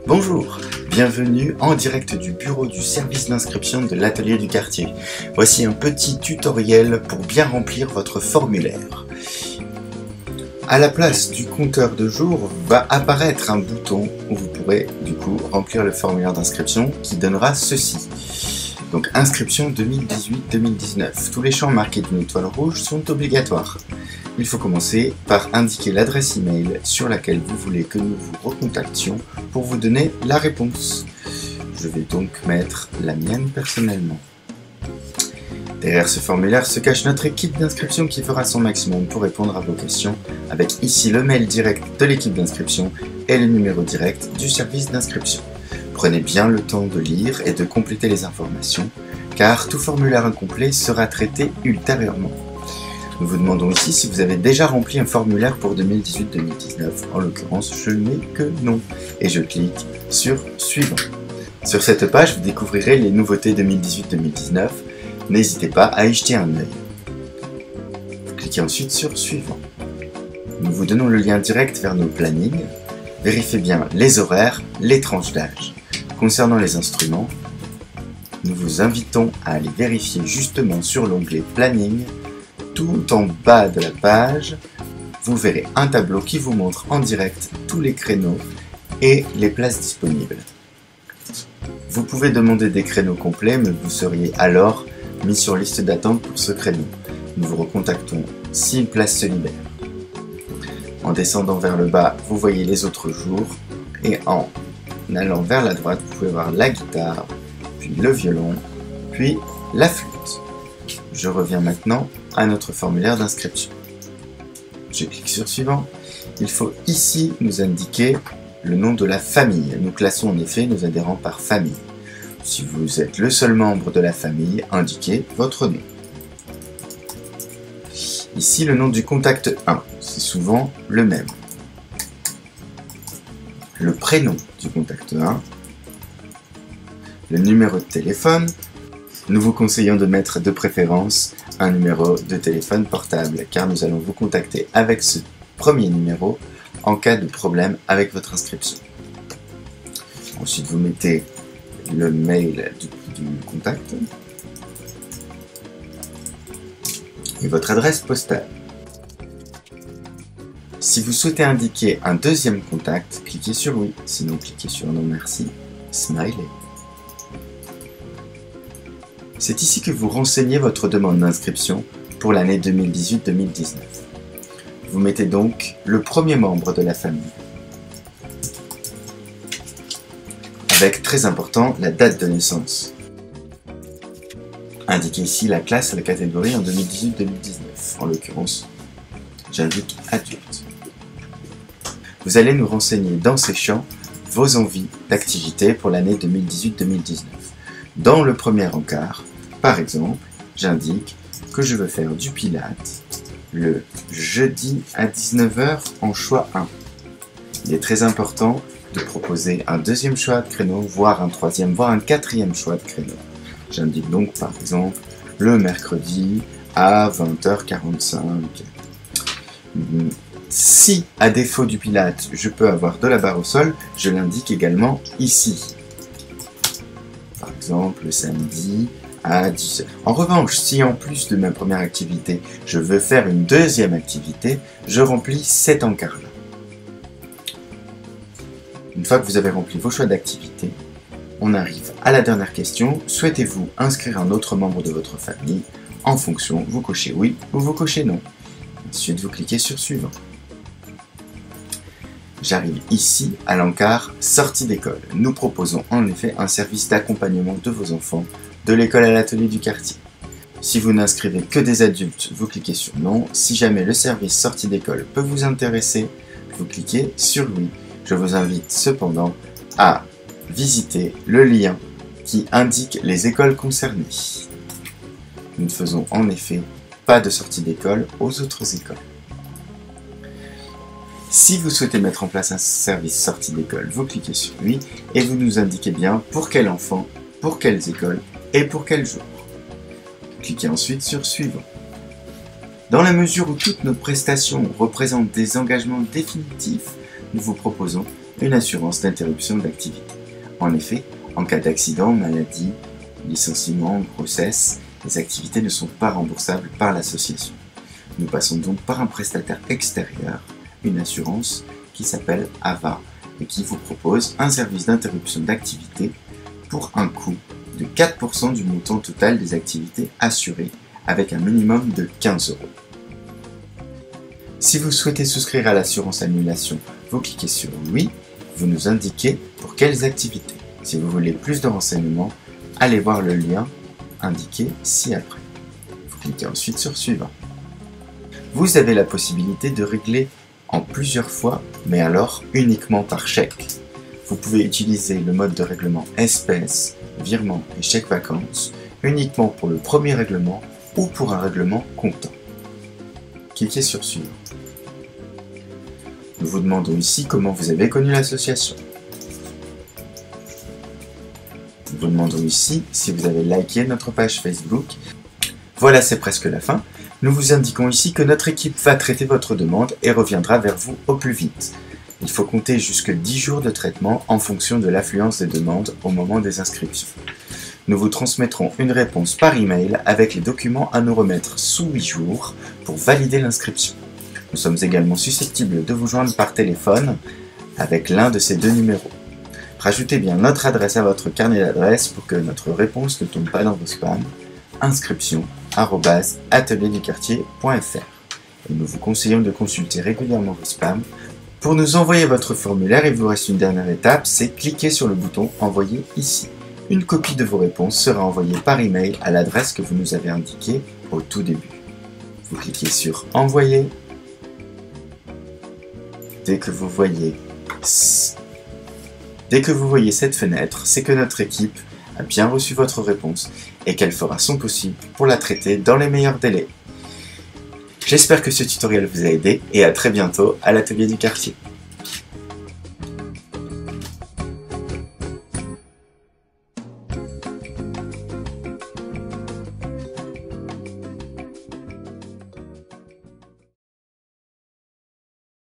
Bonjour, bienvenue en direct du bureau du service d'inscription de l'atelier du quartier. Voici un petit tutoriel pour bien remplir votre formulaire. À la place du compteur de jours va apparaître un bouton où vous pourrez du coup remplir le formulaire d'inscription qui donnera ceci. Donc inscription 2018-2019. Tous les champs marqués d'une étoile rouge sont obligatoires. Il faut commencer par indiquer l'adresse email sur laquelle vous voulez que nous vous recontactions pour vous donner la réponse. Je vais donc mettre la mienne personnellement. Derrière ce formulaire se cache notre équipe d'inscription qui fera son maximum pour répondre à vos questions, avec ici le mail direct de l'équipe d'inscription et le numéro direct du service d'inscription. Prenez bien le temps de lire et de compléter les informations, car tout formulaire incomplet sera traité ultérieurement. Nous vous demandons ici si vous avez déjà rempli un formulaire pour 2018-2019. En l'occurrence, je n'ai que non. Et je clique sur Suivant. Sur cette page, vous découvrirez les nouveautés 2018-2019. N'hésitez pas à y jeter un œil. Cliquez ensuite sur Suivant. Nous vous donnons le lien direct vers nos plannings. Vérifiez bien les horaires, les tranches d'âge. Concernant les instruments, nous vous invitons à aller vérifier justement sur l'onglet Planning. Tout en bas de la page, vous verrez un tableau qui vous montre en direct tous les créneaux et les places disponibles. Vous pouvez demander des créneaux complets, mais vous seriez alors mis sur liste d'attente pour ce créneau. Nous vous recontactons si une place se libère. En descendant vers le bas, vous voyez les autres jours, et en allant vers la droite, vous pouvez voir la guitare, puis le violon, puis la flûte. Je reviens maintenant à notre formulaire d'inscription. Je clique sur Suivant. Il faut ici nous indiquer le nom de la famille. Nous classons en effet nos adhérents par famille. Si vous êtes le seul membre de la famille, indiquez votre nom. Ici, le nom du contact 1, c'est souvent le même. Le prénom du contact 1, le numéro de téléphone. Nous vous conseillons de mettre de préférence un numéro de téléphone portable, car nous allons vous contacter avec ce premier numéro en cas de problème avec votre inscription. Ensuite, vous mettez le mail du contact et votre adresse postale. Si vous souhaitez indiquer un deuxième contact, cliquez sur oui, sinon cliquez sur non merci, smiley. C'est ici que vous renseignez votre demande d'inscription pour l'année 2018-2019. Vous mettez donc le premier membre de la famille. Avec, très important, la date de naissance. Indiquez ici la classe et la catégorie en 2018-2019. En l'occurrence, j'indique adulte. Vous allez nous renseigner dans ces champs vos envies d'activité pour l'année 2018-2019. Dans le premier encart, par exemple, j'indique que je veux faire du pilates le jeudi à 19 h en choix 1. Il est très important de proposer un deuxième choix de créneau, voire un troisième, voire un quatrième choix de créneau. J'indique donc par exemple le mercredi à 20h45. Si, à défaut du pilates, je peux avoir de la barre au sol, je l'indique également ici. Par exemple, le samedi à 10 h. En revanche, si en plus de ma première activité, je veux faire une deuxième activité, je remplis cet encart-là. Une fois que vous avez rempli vos choix d'activité, on arrive à la dernière question. Souhaitez-vous inscrire un autre membre de votre famille? En fonction, vous cochez oui ou vous cochez non. Ensuite, vous cliquez sur Suivant. J'arrive ici à l'encart Sortie d'école. Nous proposons en effet un service d'accompagnement de vos enfants de l'école à l'atelier du quartier. Si vous n'inscrivez que des adultes, vous cliquez sur Non. Si jamais le service sortie d'école peut vous intéresser, vous cliquez sur Oui. Je vous invite cependant à visiter le lien qui indique les écoles concernées. Nous ne faisons en effet pas de sortie d'école aux autres écoles. Si vous souhaitez mettre en place un service sortie d'école, vous cliquez sur Oui et vous nous indiquez bien pour quel enfant, pour quelles écoles et pour quel jour. Cliquez ensuite sur Suivant. Dans la mesure où toutes nos prestations représentent des engagements définitifs, nous vous proposons une assurance d'interruption d'activité. En effet, en cas d'accident, maladie, licenciement, grossesse, les activités ne sont pas remboursables par l'association. Nous passons donc par un prestataire extérieur, une assurance qui s'appelle AVA et qui vous propose un service d'interruption d'activité pour un coût de 4% du montant total des activités assurées avec un minimum de 15 €. Si vous souhaitez souscrire à l'assurance annulation, vous cliquez sur oui, vous nous indiquez pour quelles activités. Si vous voulez plus de renseignements, allez voir le lien indiqué ci-après. Vous cliquez ensuite sur suivant. Vous avez la possibilité de régler en plusieurs fois, mais alors uniquement par chèque. Vous pouvez utiliser le mode de règlement espèces, virement et chèque vacances uniquement pour le premier règlement ou pour un règlement comptant. Cliquez sur suivant. Nous vous demandons ici comment vous avez connu l'association. Nous vous demandons ici si vous avez liké notre page Facebook. Voilà, c'est presque la fin. Nous vous indiquons ici que notre équipe va traiter votre demande et reviendra vers vous au plus vite. Il faut compter jusque 10 jours de traitement en fonction de l'affluence des demandes au moment des inscriptions. Nous vous transmettrons une réponse par email avec les documents à nous remettre sous 8 jours pour valider l'inscription. Nous sommes également susceptibles de vous joindre par téléphone avec l'un de ces deux numéros. Rajoutez bien notre adresse à votre carnet d'adresses pour que notre réponse ne tombe pas dans vos spams. inscription@atelierduquartier.fr. Et nous vous conseillons de consulter régulièrement vos spams. Pour nous envoyer votre formulaire, il vous reste une dernière étape, c'est cliquer sur le bouton « Envoyer ici ». Une copie de vos réponses sera envoyée par email à l'adresse que vous nous avez indiquée au tout début. Vous cliquez sur « Envoyer ». Dès que vous voyez cette fenêtre, c'est que notre équipe a bien reçu votre réponse et qu'elle fera son possible pour la traiter dans les meilleurs délais. J'espère que ce tutoriel vous a aidé et à très bientôt à l'atelier du quartier.